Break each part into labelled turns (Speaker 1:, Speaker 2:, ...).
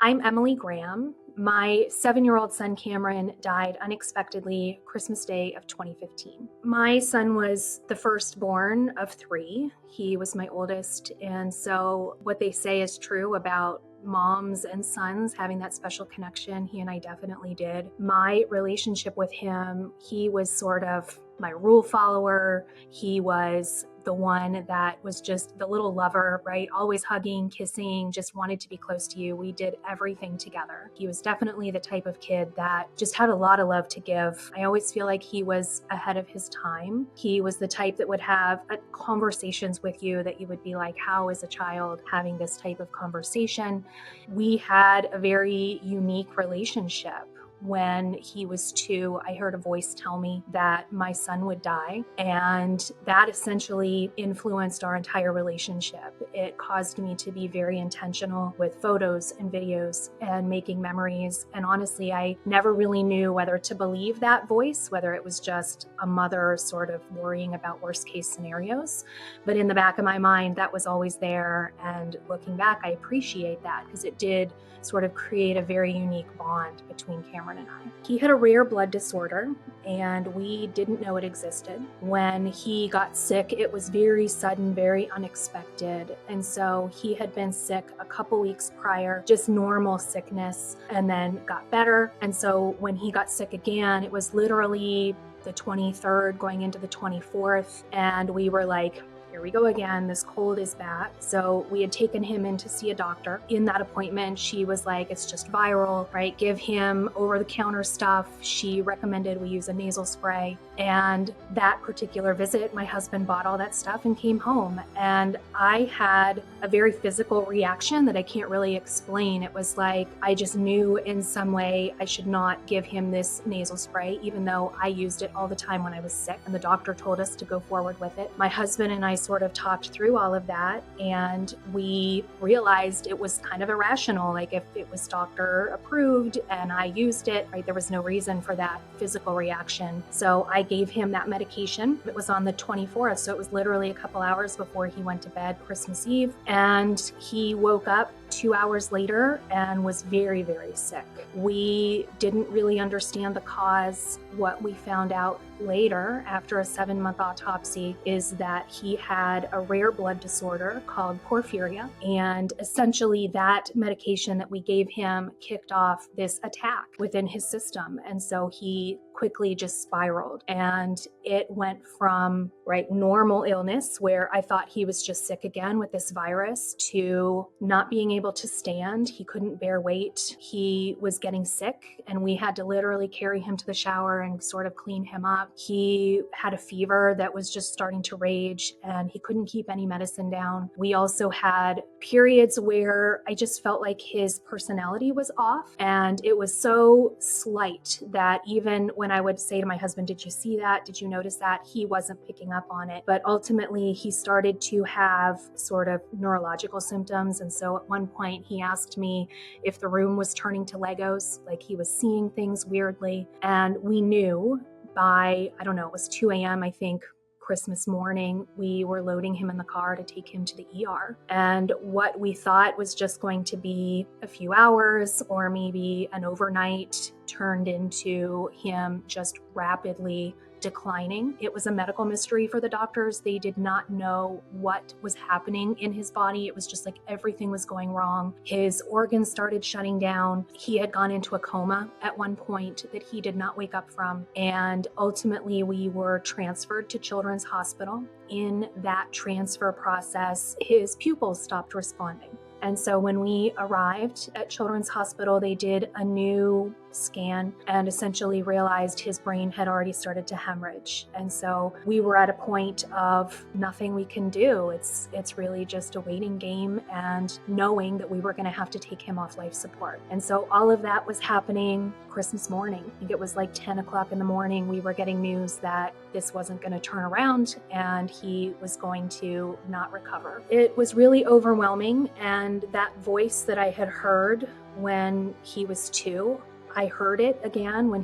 Speaker 1: I'm Emily Graham. My 7-year-old son Cameron died unexpectedly Christmas Day of 2015. My son was the firstborn of 3. He was my oldest, and so what they say is true about moms and sons having that special connection. He and I definitely did. My relationship with him, he was sort of my rule follower. He was the one that was just the little lover, right? Always hugging, kissing, just wanted to be close to you. We did everything together. He was definitely the type of kid that just had a lot of love to give. I always feel like he was ahead of his time. He was the type that would have conversations with you that you would be like, how is a child having this type of conversation? We had a very unique relationship. When he was 2, I heard a voice tell me that my son would die, and that essentially influenced our entire relationship. It caused me to be very intentional with photos and videos and making memories. And honestly, I never really knew whether to believe that voice, whether it was just a mother sort of worrying about worst case scenarios. But in the back of my mind, that was always there. And looking back, I appreciate that because it did sort of create a very unique bond between Cameron and I. He had a rare blood disorder, and we didn't know it existed. When he got sick, it was very sudden, very unexpected. And so he had been sick a couple weeks prior, just normal sickness, and then got better. And so when he got sick again, it was literally the 23rd going into the 24th, and we were like, here we go again, this cold is back. So we had taken him in to see a doctor. In that appointment, she was like, it's just viral, right? Give him over-the-counter stuff. She recommended we use a nasal spray. And that particular visit, my husband bought all that stuff and came home. And I had a very physical reaction that I can't really explain. It was like, I just knew in some way I should not give him this nasal spray, even though I used it all the time when I was sick. And the doctor told us to go forward with it. My husband and I sort of talked through all of that, and we realized it was kind of irrational. Like if it was doctor approved and I used it, right, there was no reason for that physical reaction. So I gave him that medication. It was on the 24th, so it was literally a couple hours before he went to bed Christmas Eve, and he woke up 2 hours later and was very, very sick. We didn't really understand the cause. What we found out later after a 7-month autopsy is that he had a rare blood disorder called porphyria. And essentially that medication that we gave him kicked off this attack within his system. And so he quickly just spiraled, and it went from normal illness where I thought he was just sick again with this virus to not being able to stand. He couldn't bear weight. He was getting sick, and we had to literally carry him to the shower and sort of clean him up. He had a fever that was just starting to rage, and he couldn't keep any medicine down. We also had periods where I just felt like his personality was off, and it was so slight that even when I would say to my husband, did you see that? Did you notice that? He wasn't picking up on it. But ultimately, he started to have sort of neurological symptoms. And so at one point, he asked me if the room was turning to Legos, like he was seeing things weirdly. And we knew by, I don't know, it was 2 a.m., I think, Christmas morning, we were loading him in the car to take him to the ER. And what we thought was just going to be a few hours or maybe an overnight turned into him just rapidly declining. It was a medical mystery for the doctors. They did not know what was happening in his body. It was just like everything was going wrong. His organs started shutting down. He had gone into a coma at one point that he did not wake up from. And ultimately, we were transferred to Children's Hospital. In that transfer process, his pupils stopped responding. And so when we arrived at Children's Hospital, they did a new scan and essentially realized his brain had already started to hemorrhage. And so we were at a point of nothing we can do. It's really just a waiting game and knowing that we were going to have to take him off life support. And so all of that was happening Christmas morning. I think it was like 10 o'clock in the morning. We were getting news that this wasn't going to turn around and he was going to not recover. It was really overwhelming. And that voice that I had heard when he was 2, I heard it again when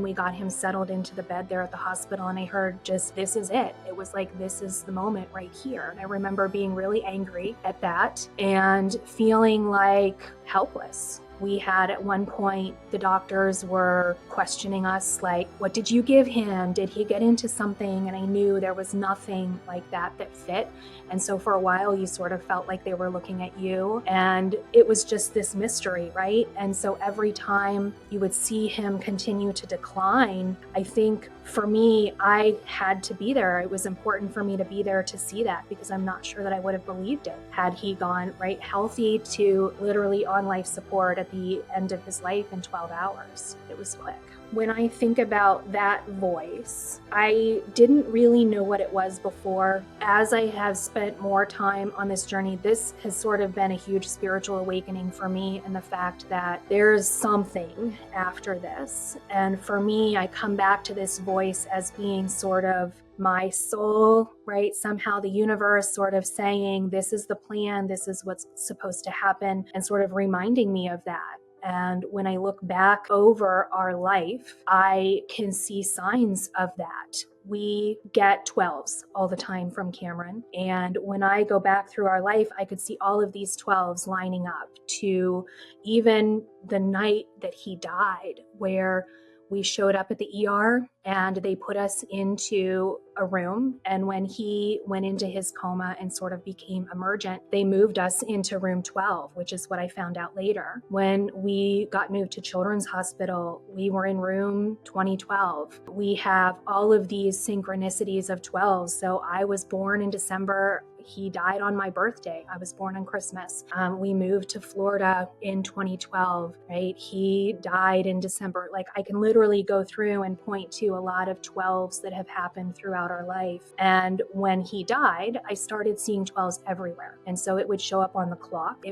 Speaker 1: we got him settled into the bed there at the hospital, and I heard just, this is it. It was like, this is the moment right here. And I remember being really angry at that and feeling like helpless. We had at one point, the doctors were questioning us, like, what did you give him? Did he get into something? And I knew there was nothing like that fit. And so for a while, you sort of felt like they were looking at you, and it was just this mystery, right? And so every time you would see him continue to decline, I think for me, I had to be there. It was important for me to be there to see that, because I'm not sure that I would have believed it had he gone right healthy to literally on life support at the end of his life in 12 hours. It was quick. When I think about that voice, I didn't really know what it was before. As I have spent more time on this journey, this has sort of been a huge spiritual awakening for me, and the fact that there's something after this. And for me, I come back to this voice as being sort of my soul, right? Somehow the universe sort of saying, this is the plan, this is what's supposed to happen, and sort of reminding me of that. And when I look back over our life, I can see signs of that. We get 12s all the time from Cameron. And when I go back through our life, I could see all of these 12s lining up to even the night that he died, where we showed up at the ER and they put us into a room. And when he went into his coma and sort of became emergent, they moved us into room 12, which is what I found out later. When we got moved to Children's Hospital, we were in room 2012. We have all of these synchronicities of 12. So I was born in December. He died on my birthday. I was born on Christmas. We moved to Florida in 2012, right? He died in December. Like, I can literally go through and point to a lot of 12s that have happened throughout our life. And when he died, I started seeing 12s everywhere. And so it would show up on the clock.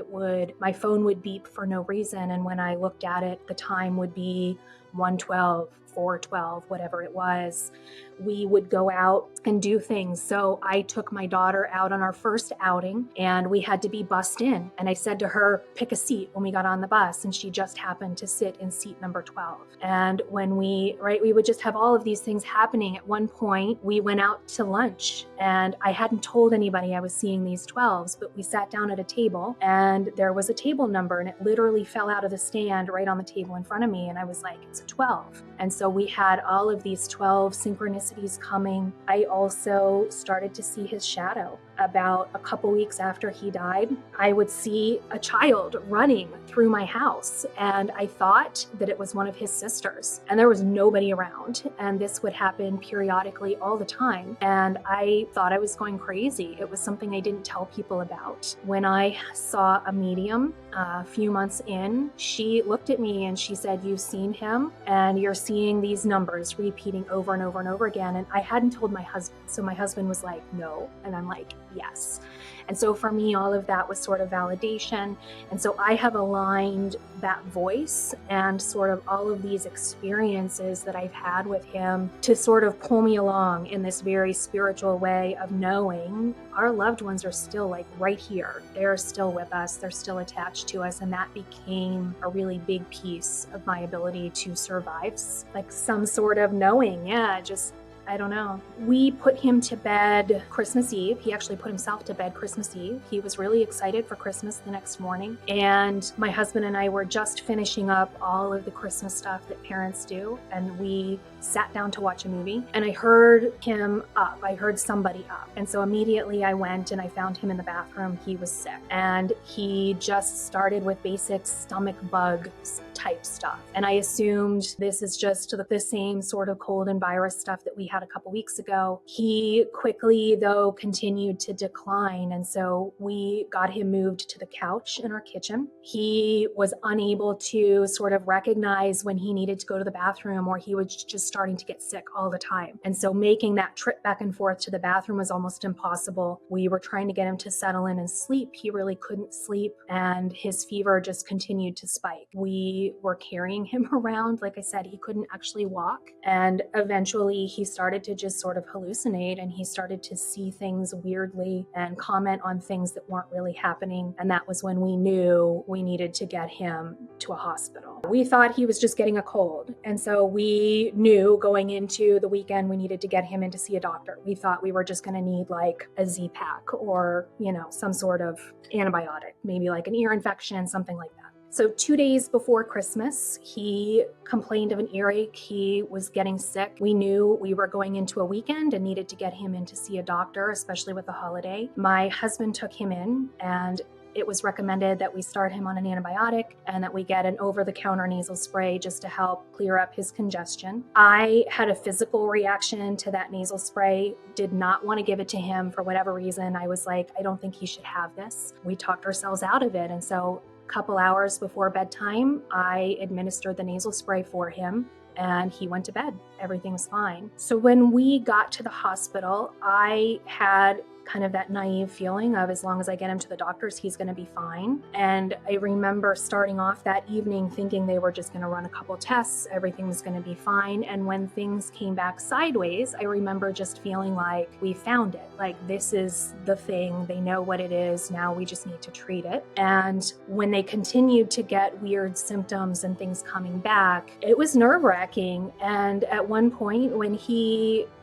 Speaker 1: My phone would beep for no reason. And when I looked at it, the time would be 1:12, 4:12, whatever it was. We would go out and do things. So I took my daughter out on our first outing, and we had to be bussed in. And I said to her, pick a seat when we got on the bus. And she just happened to sit in seat number 12. And when we would just have all of these things happening. At one point, we went out to lunch, and I hadn't told anybody I was seeing these 12s, but we sat down at a table, and there was a table number, and it literally fell out of the stand right on the table in front of me. And I was like, it's a 12. And so we had all of these 12 synchronicities coming. I also started to see his shadow. About a couple weeks after he died, I would see a child running through my house, and I thought that it was one of his sisters, and there was nobody around. And this would happen periodically all the time. And I thought I was going crazy. It was something I didn't tell people about. When I saw a medium a few months in, she looked at me and she said, you've seen him, and you're seeing these numbers repeating over and over and over again. And I hadn't told my husband. So my husband was like, no. And I'm like, yes. And so for me, all of that was sort of validation. And so I have aligned that voice and sort of all of these experiences that I've had with him to sort of pull me along in this very spiritual way of knowing our loved ones are still like right here. They're still with us. They're still attached to us. And that became a really big piece of my ability to survive, like some sort of knowing. Yeah, just I don't know. We put him to bed Christmas Eve. He actually put himself to bed Christmas Eve. He was really excited for Christmas the next morning. And my husband and I were just finishing up all of the Christmas stuff that parents do. And we sat down to watch a movie. And I heard him up. I heard somebody up. And so immediately I went and I found him in the bathroom. He was sick. And he just started with basic stomach bug type stuff. And I assumed this is just the same sort of cold and virus stuff that we had a couple weeks ago. He quickly, though, continued to decline. And so we got him moved to the couch in our kitchen. He was unable to sort of recognize when he needed to go to the bathroom, or he was just starting to get sick all the time. And so making that trip back and forth to the bathroom was almost impossible. We were trying to get him to settle in and sleep. He really couldn't sleep, and his fever just continued to spike. We were carrying him around. Like I said, he couldn't actually walk. And eventually he started to just sort of hallucinate, and he started to see things weirdly and comment on things that weren't really happening. And that was when we knew we needed to get him to a hospital. We thought he was just getting a cold. And so we knew going into the weekend we needed to get him in to see a doctor. We thought we were just going to need like a Z-Pack or, some sort of antibiotic, maybe like an ear infection, something like that. So 2 days before Christmas, he complained of an earache. He was getting sick. We knew we were going into a weekend and needed to get him in to see a doctor, especially with the holiday. My husband took him in, and it was recommended that we start him on an antibiotic and that we get an over-the-counter nasal spray just to help clear up his congestion. I had a physical reaction to that nasal spray, did not want to give it to him for whatever reason. I was like, I don't think he should have this. We talked ourselves out of it. And so a couple hours before bedtime, I administered the nasal spray for him, and he went to bed. Everything was fine. So when we got to the hospital, I had kind of that naive feeling of, as long as I get him to the doctors, he's going to be fine. And I remember starting off that evening thinking they were just going to run a couple tests, everything was going to be fine. And when things came back sideways, I remember just feeling like we found it. Like, this is the thing. They know what it is. Now we just need to treat it. And when they continued to get weird symptoms and things coming back, it was nerve-wracking. And at one point when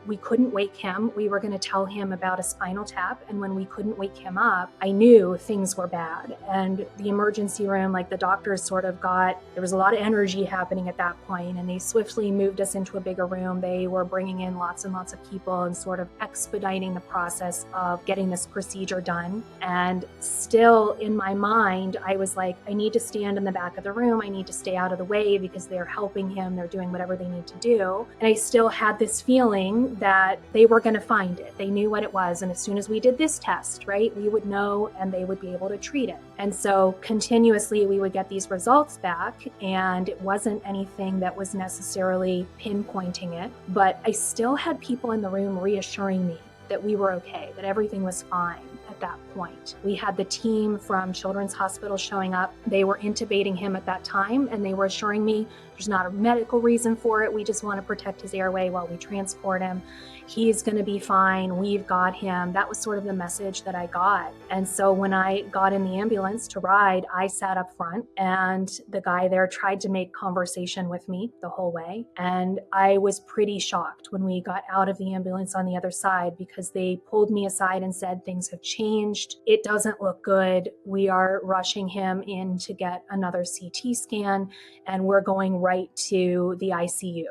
Speaker 1: we couldn't wake him, we were going to tell him about a spinal tap. And when we couldn't wake him up, I knew things were bad. And the emergency room, like the doctors there was a lot of energy happening at that point, and they swiftly moved us into a bigger room. They were bringing in lots and lots of people and sort of expediting the process of getting this procedure done. And still in my mind, I was like, I need to stand in the back of the room. I need to stay out of the way because they're helping him. They're doing whatever they need to do. And I still had this feeling that they were going to find it. They knew what it was. And as soon as we did this test, right, we would know and they would be able to treat it. And so continuously we would get these results back, and it wasn't anything that was necessarily pinpointing it, but I still had people in the room reassuring me that we were okay, that everything was fine at that point. We had the team from Children's Hospital showing up. They were intubating him at that time, and they were assuring me there's not a medical reason for it. We just want to protect his airway while we transport him. He's going to be fine. We've got him. That was sort of the message that I got. And so when I got in the ambulance to ride, I sat up front, and the guy there tried to make conversation with me the whole way. And I was pretty shocked when we got out of the ambulance on the other side, because they pulled me aside and said, things have changed. It doesn't look good. We are rushing him in to get another CT scan, and we're going right to the ICU.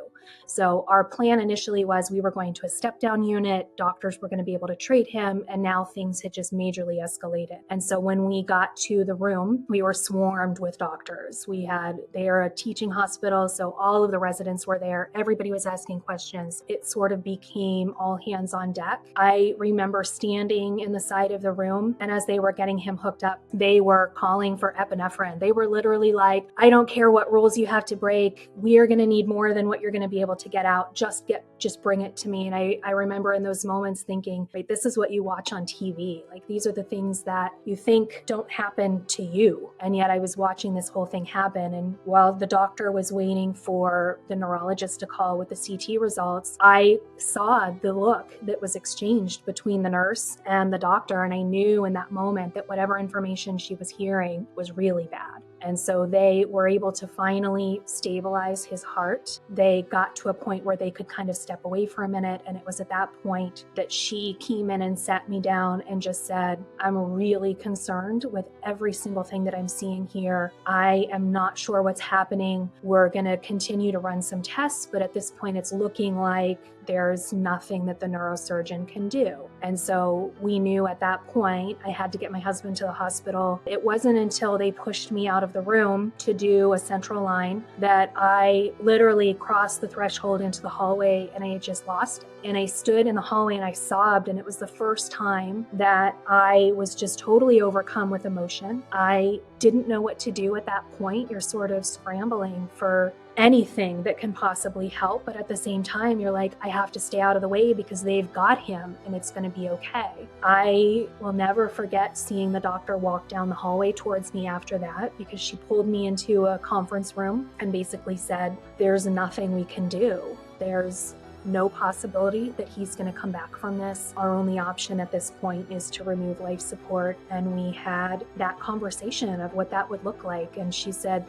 Speaker 1: So our plan initially was we were going to a step-down unit, doctors were going to be able to treat him, and now things had just majorly escalated. And so when we got to the room, we were swarmed with doctors. They are a teaching hospital, so all of the residents were there. Everybody was asking questions. It sort of became all hands on deck. I remember standing in the side of the room, and as they were getting him hooked up, they were calling for epinephrine. They were literally like, I don't care what rules you have to break. We are going to need more than what you're going to be able to get out. Just bring it to me. And I remember in those moments thinking, wait, this is what you watch on TV. Like, these are the things that you think don't happen to you. And yet I was watching this whole thing happen. And while the doctor was waiting for the neurologist to call with the CT results, I saw the look that was exchanged between the nurse and the doctor. And I knew in that moment that whatever information she was hearing was really bad. And so they were able to finally stabilize his heart. They got to a point where they could kind of step away for a minute. And it was at that point that she came in and sat me down and just said, I'm really concerned with every single thing that I'm seeing here. I am not sure what's happening. We're going to continue to run some tests, but at this point it's looking like there's nothing that the neurosurgeon can do. And so we knew at that point I had to get my husband to the hospital. It wasn't until they pushed me out of the room to do a central line that I literally crossed the threshold into the hallway, and I had just lost it. And I stood in the hallway and I sobbed, and it was the first time that I was just totally overcome with emotion. I didn't know what to do at that point. You're sort of scrambling for anything that can possibly help, but at the same time you're like, I have to stay out of the way because they've got him and it's going to be okay. I will never forget seeing the doctor walk down the hallway towards me after that, because she pulled me into a conference room and basically said, there's nothing we can do. There's no possibility that he's going to come back from this. Our only option at this point is to remove life support. And we had that conversation of what that would look like. And she said,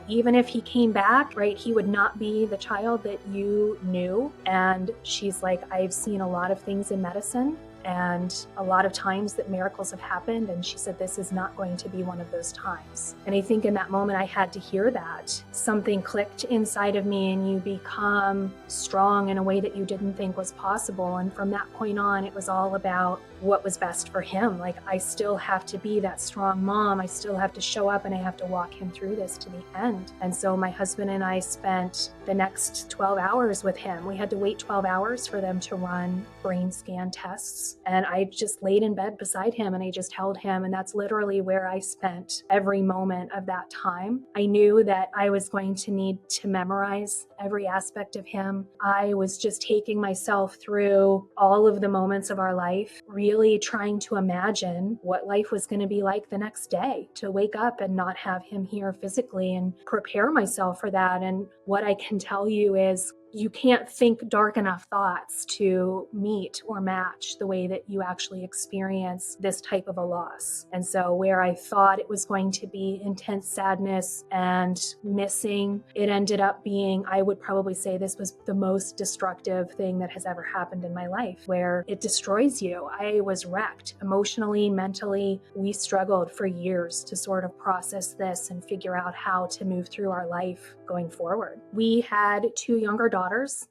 Speaker 1: even if he came back, right, he would not be the child that you knew. And she's like, I've seen a lot of things in medicine and a lot of times that miracles have happened. And she said, this is not going to be one of those times. And I think in that moment, I had to hear that. Something clicked inside of me and you become strong in a way that you didn't think was possible. And from that point on, it was all about what was best for him. Like, I still have to be that strong mom. I still have to show up and I have to walk him through this to the end. And so my husband and I spent the next 12 hours with him. We had to wait 12 hours for them to run brain scan tests. And I just laid in bed beside him and I just held him. And that's literally where I spent every moment of that time. I knew that I was going to need to memorize every aspect of him. I was just taking myself through all of the moments of our life, really trying to imagine what life was going to be like the next day, to wake up and not have him here physically and prepare myself for that. And what I can tell you is you can't think dark enough thoughts to meet or match the way that you actually experience this type of a loss. And so where I thought it was going to be intense sadness and missing, it ended up being, I would probably say this was the most destructive thing that has ever happened in my life, where it destroys you. I was wrecked emotionally, mentally. We struggled for years to sort of process this and figure out how to move through our life going forward. We had 2 younger daughters.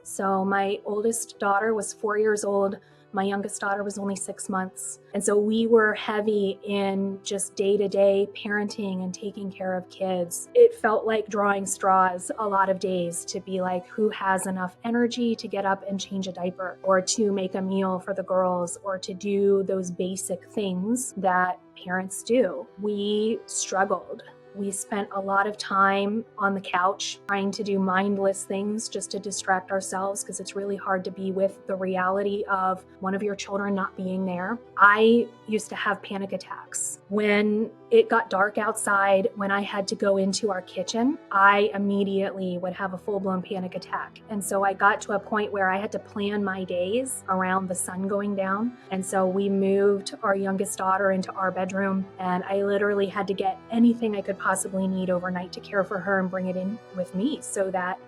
Speaker 1: So my oldest daughter was 4 years old. My youngest daughter was only 6 months. And so we were heavy in just day-to-day parenting and taking care of kids. It felt like drawing straws a lot of days to be like, who has enough energy to get up and change a diaper or to make a meal for the girls or to do those basic things that parents do. We struggled. We spent a lot of time on the couch trying to do mindless things just to distract ourselves because it's really hard to be with the reality of one of your children not being there. I used to have panic attacks. When it got dark outside, when I had to go into our kitchen, I immediately would have a full-blown panic attack. And so I got to a point where I had to plan my days around the sun going down. And so we moved our youngest daughter into our bedroom, and I literally had to get anything I could possibly need overnight to care for her and bring it in with me so that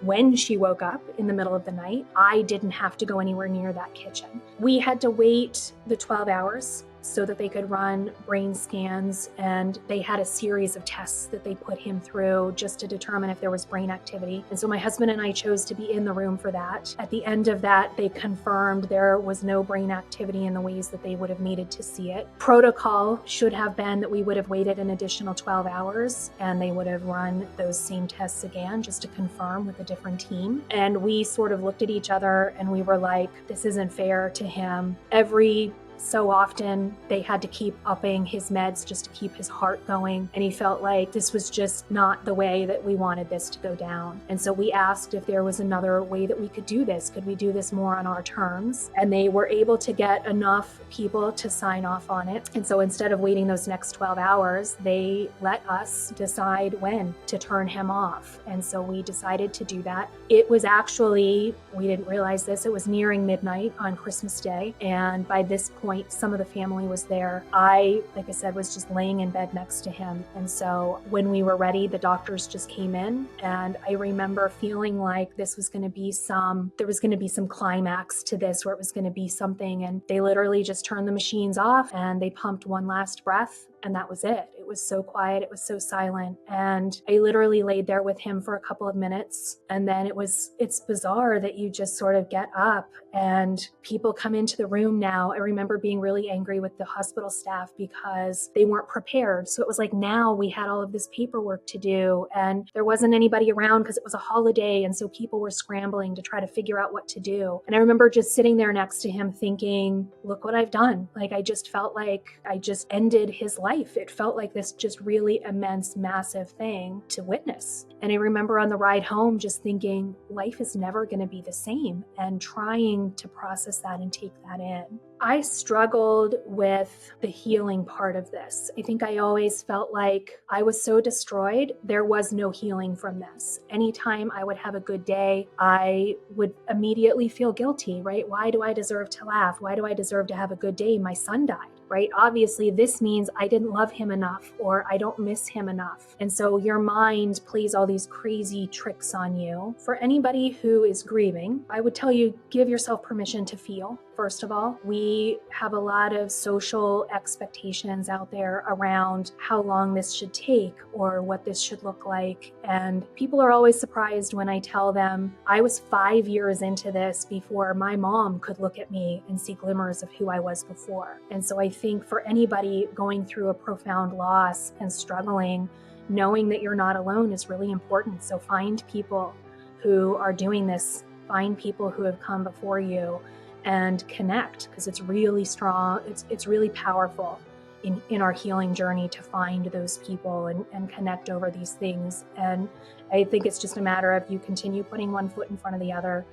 Speaker 1: when she woke up in the middle of the night, I didn't have to go anywhere near that kitchen. We had to wait the 12 hours so that they could run brain scans, and they had a series of tests that they put him through just to determine if there was brain activity. And so my husband and I chose to be in the room for that. At the end of that, they confirmed there was no brain activity in the ways that they would have needed to see it. Protocol should have been that we would have waited an additional 12 hours and they would have run those same tests again just to confirm with a different team. And we sort of looked at each other and we were like, this isn't fair to him. Every so often they had to keep upping his meds just to keep his heart going. And he felt like this was just not the way that we wanted this to go down. And so we asked if there was another way that we could do this. Could we do this more on our terms? And they were able to get enough people to sign off on it. And so instead of waiting those next 12 hours, they let us decide when to turn him off. And so we decided to do that. It was actually, we didn't realize this, it was nearing midnight on Christmas Day. And by this point, some of the family was there. Like I said, was just laying in bed next to him. And so when we were ready, the doctors just came in. And I remember feeling like there was going to be some climax to this, where it was going to be something. And they literally just turned the machines off and they pumped one last breath. And that was it. It was so quiet. It was so silent. And I literally laid there with him for a couple of minutes. And then it's bizarre that you just sort of get up and people come into the room now. I remember being really angry with the hospital staff because they weren't prepared. So it was like now we had all of this paperwork to do and there wasn't anybody around because it was a holiday. And so people were scrambling to try to figure out what to do. And I remember just sitting there next to him thinking, look what I've done. Like I just felt like I just ended his life. It felt like this just really immense, massive thing to witness. And I remember on the ride home just thinking, life is never going to be the same, and trying to process that and take that in. I struggled with the healing part of this. I think I always felt like I was so destroyed, there was no healing from this. Anytime I would have a good day, I would immediately feel guilty, right? Why do I deserve to laugh? Why do I deserve to have a good day? My son died, right? Obviously, this means I didn't love him enough, or I don't miss him enough. And so your mind plays all these crazy tricks on you. For anybody who is grieving, I would tell you, give yourself permission to feel. First of all, we have a lot of social expectations out there around how long this should take or what this should look like. And people are always surprised when I tell them I was 5 years into this before my mom could look at me and see glimmers of who I was before. And so I think for anybody going through a profound loss and struggling, knowing that you're not alone is really important. So find people who are doing this, find people who have come before you, and connect, because it's really strong. It's really powerful in our healing journey to find those people and connect over these things. And I think it's just a matter of you continue putting one foot in front of the other.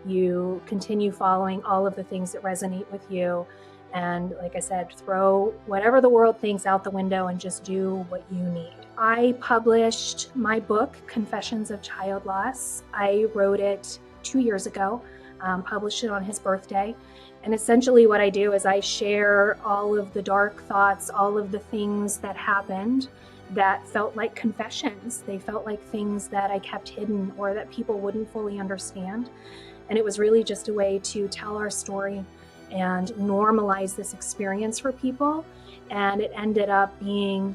Speaker 1: You continue following all of the things that resonate with you. And like I said, throw whatever the world thinks out the window and just do what you need. I published my book, Confessions of Child Loss. I wrote it 2 years ago. Published it on his birthday. And essentially what I do is I share all of the dark thoughts, all of the things that happened that felt like confessions. They felt like things that I kept hidden or that people wouldn't fully understand. And it was really just a way to tell our story and normalize this experience for people. And it ended up being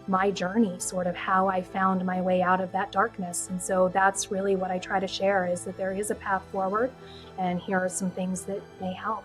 Speaker 1: my journey, sort of how I found my way out of that darkness. And so that's really what I try to share, is that there is a path forward, and here are some things that may help.